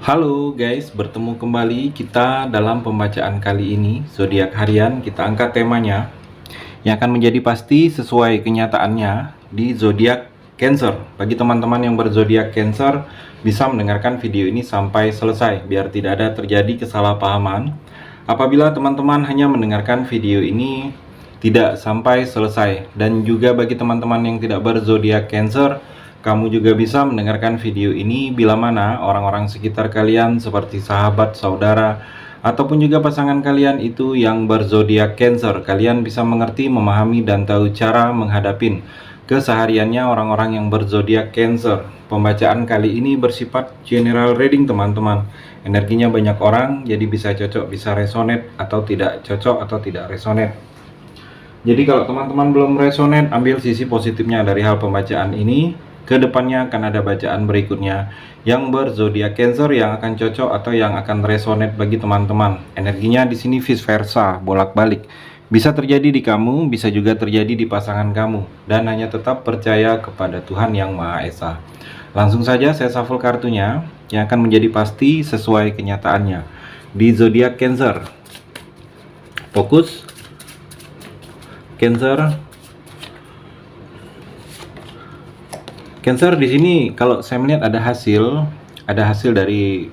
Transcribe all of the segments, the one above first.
Halo guys, bertemu kembali kita dalam pembacaan kali ini, zodiak harian. Kita angkat temanya yang akan menjadi pasti sesuai kenyataannya di zodiak Cancer. Bagi teman-teman yang berzodiak Cancer, bisa mendengarkan video ini sampai selesai biar tidak ada terjadi kesalahpahaman. Apabila teman-teman hanya mendengarkan video ini tidak sampai selesai, dan juga bagi teman-teman yang tidak berzodiak Cancer, kamu juga bisa mendengarkan video ini bila mana orang-orang sekitar kalian seperti sahabat, saudara, ataupun juga pasangan kalian itu yang berzodiak Cancer. Kalian bisa mengerti, memahami, dan tahu cara menghadapin kesehariannya orang-orang yang berzodiak Cancer. Pembacaan kali ini bersifat general reading teman-teman. Energinya banyak orang, jadi bisa cocok, bisa resonate, atau tidak cocok, atau tidak resonate. Jadi kalau teman-teman belum resonate, ambil sisi positifnya dari hal pembacaan ini. Kedepannya akan ada bacaan berikutnya yang berzodiak Cancer yang akan cocok atau yang akan resonate bagi teman-teman. Energinya di sini vice versa, bolak-balik. Bisa terjadi di kamu, bisa juga terjadi di pasangan kamu. Dan hanya tetap percaya kepada Tuhan Yang Maha Esa. Langsung saja saya shuffle kartunya yang akan menjadi pasti sesuai kenyataannya di zodiak Cancer. Fokus Cancer. Cancer di sini kalau saya melihat ada hasil dari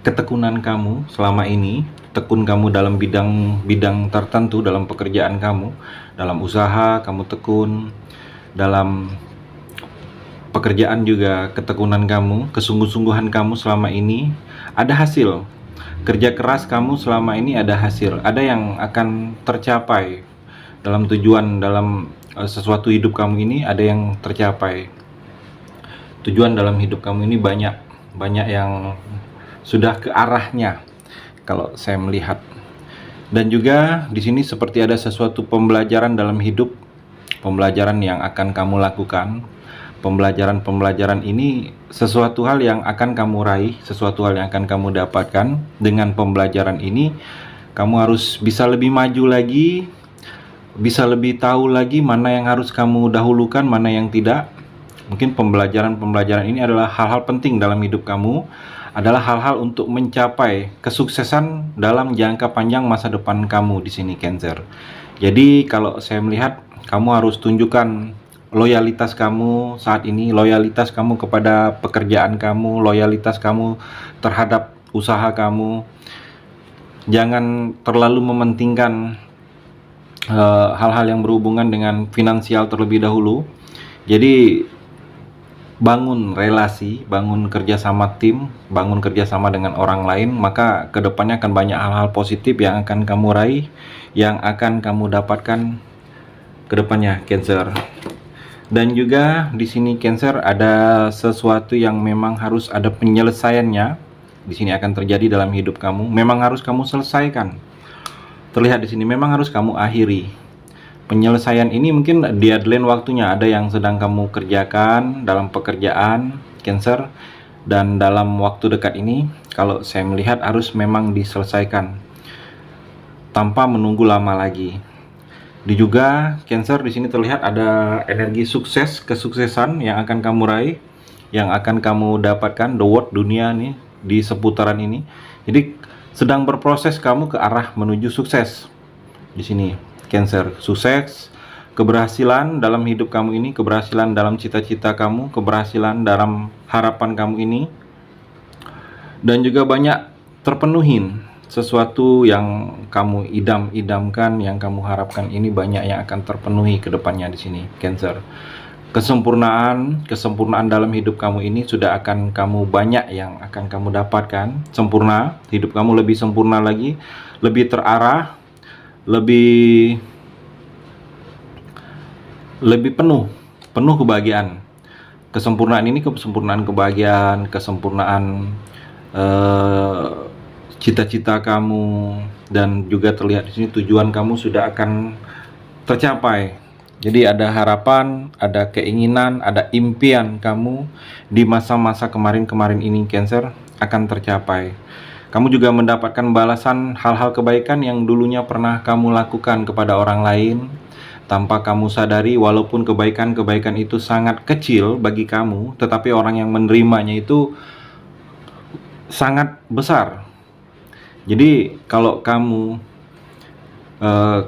ketekunan kamu selama ini, tekun kamu dalam bidang tertentu dalam pekerjaan kamu, dalam usaha kamu tekun, dalam pekerjaan juga ketekunan kamu, kesungguh-sungguhan kamu selama ini ada hasil. Kerja keras kamu selama ini ada hasil, ada yang akan tercapai dalam tujuan, dalam sesuatu hidup kamu ini ada yang tercapai. Tujuan dalam hidup kamu ini banyak yang sudah ke arahnya kalau saya melihat. Dan juga di sini seperti ada sesuatu pembelajaran dalam hidup, pembelajaran yang akan kamu lakukan. Pembelajaran ini sesuatu hal yang akan kamu raih, sesuatu hal yang akan kamu dapatkan. Dengan pembelajaran ini kamu harus bisa lebih maju lagi, bisa lebih tahu lagi mana yang harus kamu dahulukan, mana yang tidak. Mungkin pembelajaran ini adalah hal-hal penting dalam hidup kamu, adalah hal-hal untuk mencapai kesuksesan dalam jangka panjang masa depan kamu di sini Cancer. Jadi kalau saya melihat, kamu harus tunjukkan loyalitas kamu saat ini, loyalitas kamu kepada pekerjaan kamu, loyalitas kamu terhadap usaha kamu. Jangan terlalu mementingkan hal-hal yang berhubungan dengan finansial terlebih dahulu. Jadi bangun relasi, bangun kerjasama tim, bangun kerjasama dengan orang lain, maka kedepannya akan banyak hal-hal positif yang akan kamu raih, yang akan kamu dapatkan kedepannya Cancer. Dan juga di sini Cancer ada sesuatu yang memang harus ada penyelesaiannya. Di sini akan terjadi dalam hidup kamu, memang harus kamu selesaikan. Terlihat di sini memang harus kamu akhiri. Penyelesaian ini mungkin deadline waktunya, ada yang sedang kamu kerjakan dalam pekerjaan Cancer, dan dalam waktu dekat ini kalau saya melihat harus memang diselesaikan tanpa menunggu lama lagi. Di juga Cancer di sini terlihat ada energi sukses, kesuksesan yang akan kamu raih, yang akan kamu dapatkan, the world, dunia nih di seputaran ini. Jadi sedang berproses kamu ke arah menuju sukses. Di sini Cancer, sukses, keberhasilan dalam hidup kamu ini, keberhasilan dalam cita-cita kamu, keberhasilan dalam harapan kamu ini. Dan juga banyak terpenuhin sesuatu yang kamu idam-idamkan, yang kamu harapkan ini banyak yang akan terpenuhi ke depannya di sini Cancer. Kesempurnaan dalam hidup kamu ini sudah akan kamu banyak yang akan kamu dapatkan. Sempurna, hidup kamu lebih sempurna lagi, lebih terarah, lebih penuh kebahagiaan. Kesempurnaan ini kesempurnaan kebahagiaan, kesempurnaan cita-cita kamu, dan juga terlihat di sini tujuan kamu sudah akan tercapai. Jadi ada harapan, ada keinginan, ada impian kamu di masa-masa kemarin ini Cancer akan tercapai. Kamu juga mendapatkan balasan hal-hal kebaikan yang dulunya pernah kamu lakukan kepada orang lain tanpa kamu sadari, walaupun kebaikan itu sangat kecil bagi kamu, tetapi orang yang menerimanya itu sangat besar. Jadi kalau kamu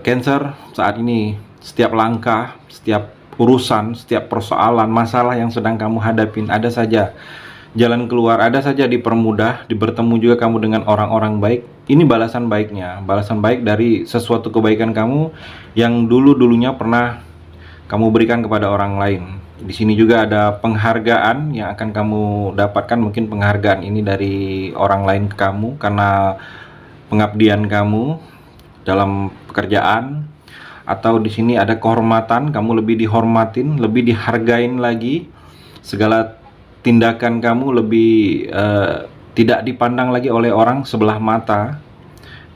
Cancer saat ini, setiap langkah, setiap urusan, setiap persoalan, masalah yang sedang kamu hadapin, ada saja jalan keluar, ada saja dipermudah, bertemu juga kamu dengan orang-orang baik. Ini balasan baiknya, balasan baik dari sesuatu kebaikan kamu yang dulu-dulunya pernah kamu berikan kepada orang lain. Di sini juga ada penghargaan yang akan kamu dapatkan. Mungkin penghargaan ini dari orang lain ke kamu karena pengabdian kamu dalam pekerjaan, atau di sini ada kehormatan, kamu lebih dihormatin, lebih dihargain lagi. Segala tindakan kamu lebih tidak dipandang lagi oleh orang sebelah mata.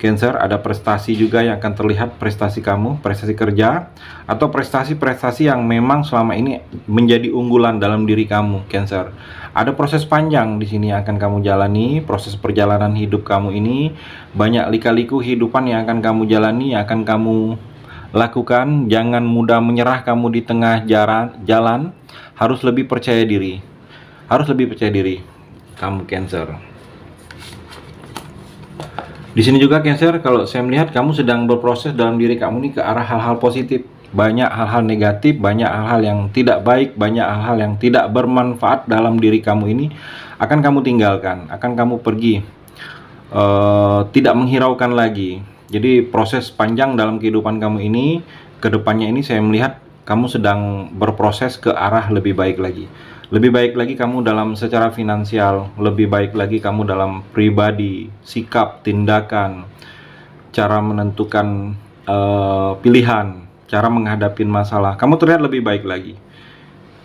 Cancer, ada prestasi juga yang akan terlihat, prestasi kamu, prestasi kerja, atau prestasi-prestasi yang memang selama ini menjadi unggulan dalam diri kamu, Cancer. Ada proses panjang di sini yang akan kamu jalani, proses perjalanan hidup kamu ini, banyak lika-liku kehidupan yang akan kamu jalani, yang akan kamu lakukan. Jangan mudah menyerah kamu di tengah jalan, harus lebih percaya diri. Harus lebih percaya diri, kamu Cancer. Di sini juga Cancer, kalau saya melihat kamu sedang berproses dalam diri kamu ini ke arah hal-hal positif. Banyak hal-hal negatif, banyak hal-hal yang tidak baik, banyak hal-hal yang tidak bermanfaat dalam diri kamu ini akan kamu tinggalkan, akan kamu pergi, tidak menghiraukan lagi. Jadi proses panjang dalam kehidupan kamu ini, kedepannya ini saya melihat kamu sedang berproses ke arah lebih baik lagi. Lebih baik lagi kamu dalam secara finansial, lebih baik lagi kamu dalam pribadi, sikap, tindakan, cara menentukan pilihan, cara menghadapi masalah. Kamu terlihat lebih baik lagi,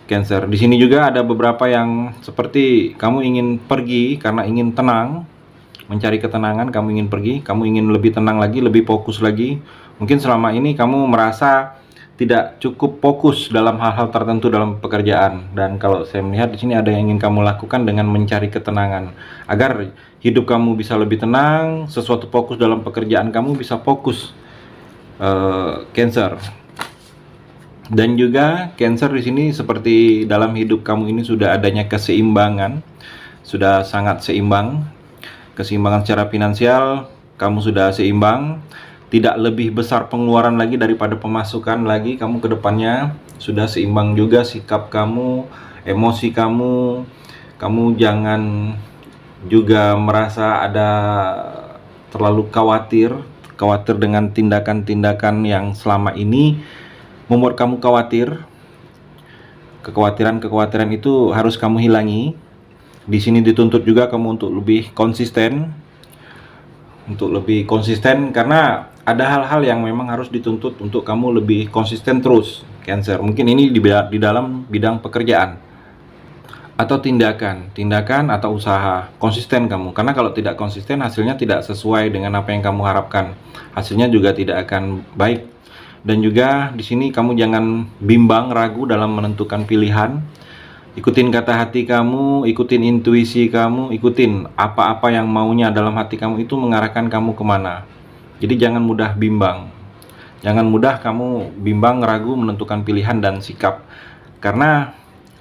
Cancer. Di sini juga ada beberapa yang seperti kamu ingin pergi karena ingin tenang, mencari ketenangan, kamu ingin pergi, kamu ingin lebih tenang lagi, lebih fokus lagi. Mungkin selama ini kamu merasa tidak cukup fokus dalam hal-hal tertentu dalam pekerjaan, dan kalau saya melihat di sini ada yang ingin kamu lakukan dengan mencari ketenangan agar hidup kamu bisa lebih tenang, sesuatu fokus dalam pekerjaan kamu bisa fokus, Cancer. Dan juga Cancer di sini seperti dalam hidup kamu ini sudah adanya keseimbangan, sudah sangat seimbang, keseimbangan secara finansial kamu sudah seimbang. Tidak lebih besar pengeluaran lagi daripada pemasukan lagi, kamu ke depannya sudah seimbang juga sikap kamu, emosi kamu. Kamu jangan juga merasa ada terlalu khawatir dengan tindakan-tindakan yang selama ini membuat kamu khawatir. Kekhawatiran itu harus kamu hilangi. Di sini dituntut juga kamu untuk lebih konsisten, karena ada hal-hal yang memang harus dituntut untuk kamu lebih konsisten terus, Cancer. Mungkin ini di dalam bidang pekerjaan atau tindakan atau usaha. Konsisten kamu, karena kalau tidak konsisten hasilnya tidak sesuai dengan apa yang kamu harapkan, hasilnya juga tidak akan baik. Dan juga di sini kamu jangan bimbang, ragu dalam menentukan pilihan. Ikutin kata hati kamu, ikutin intuisi kamu, ikutin apa-apa yang maunya dalam hati kamu itu mengarahkan kamu kemana. Jadi jangan mudah bimbang, jangan mudah kamu bimbang, ragu menentukan pilihan dan sikap, karena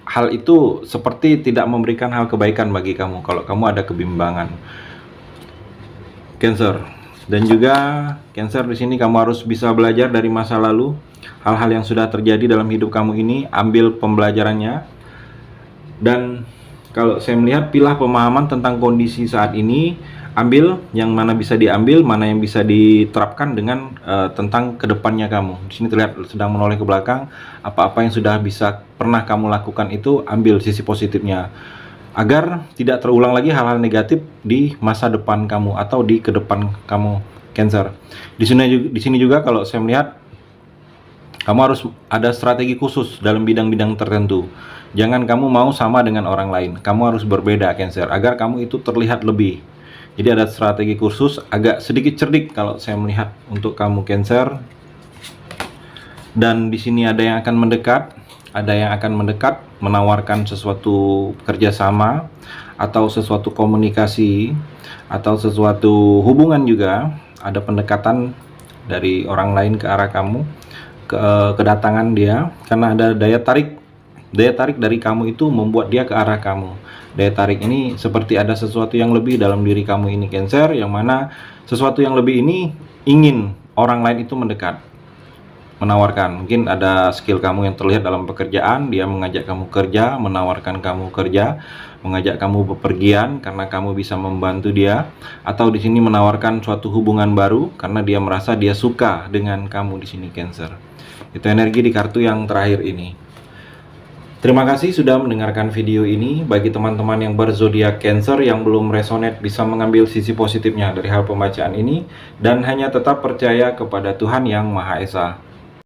hal itu seperti tidak memberikan hal kebaikan bagi kamu kalau kamu ada kebimbangan, Cancer. Dan juga Cancer, di sini kamu harus bisa belajar dari masa lalu, hal-hal yang sudah terjadi dalam hidup kamu ini, ambil pembelajarannya. Dan kalau saya melihat, pilah pemahaman tentang kondisi saat ini, ambil yang mana bisa diambil, mana yang bisa diterapkan dengan tentang kedepannya kamu. Di sini terlihat sedang menoleh ke belakang, apa-apa yang sudah bisa pernah kamu lakukan itu ambil sisi positifnya, agar tidak terulang lagi hal-hal negatif di masa depan kamu atau di kedepan kamu, Cancer. Di sini juga kalau saya melihat kamu harus ada strategi khusus dalam bidang-bidang tertentu. Jangan kamu mau sama dengan orang lain, kamu harus berbeda, Cancer, agar kamu itu terlihat lebih. Jadi ada strategi khusus, agak sedikit cerdik kalau saya melihat untuk kamu, Cancer. Dan di sini ada yang akan mendekat, menawarkan sesuatu kerjasama atau sesuatu komunikasi atau sesuatu hubungan juga. Ada pendekatan dari orang lain ke arah kamu, kedatangan dia, karena ada daya tarik dari kamu itu membuat dia ke arah kamu. Daya tarik ini seperti ada sesuatu yang lebih dalam diri kamu ini Cancer, yang mana sesuatu yang lebih ini ingin orang lain itu mendekat, menawarkan. Mungkin ada skill kamu yang terlihat dalam pekerjaan, dia mengajak kamu kerja, menawarkan kamu kerja, mengajak kamu bepergian karena kamu bisa membantu dia, atau di sini menawarkan suatu hubungan baru karena dia merasa dia suka dengan kamu di sini Cancer. Itu energi di kartu yang terakhir ini. Terima kasih sudah mendengarkan video ini. Bagi teman-teman yang berzodiak Cancer yang belum resonate, bisa mengambil sisi positifnya dari hal pembacaan ini dan hanya tetap percaya kepada Tuhan Yang Maha Esa.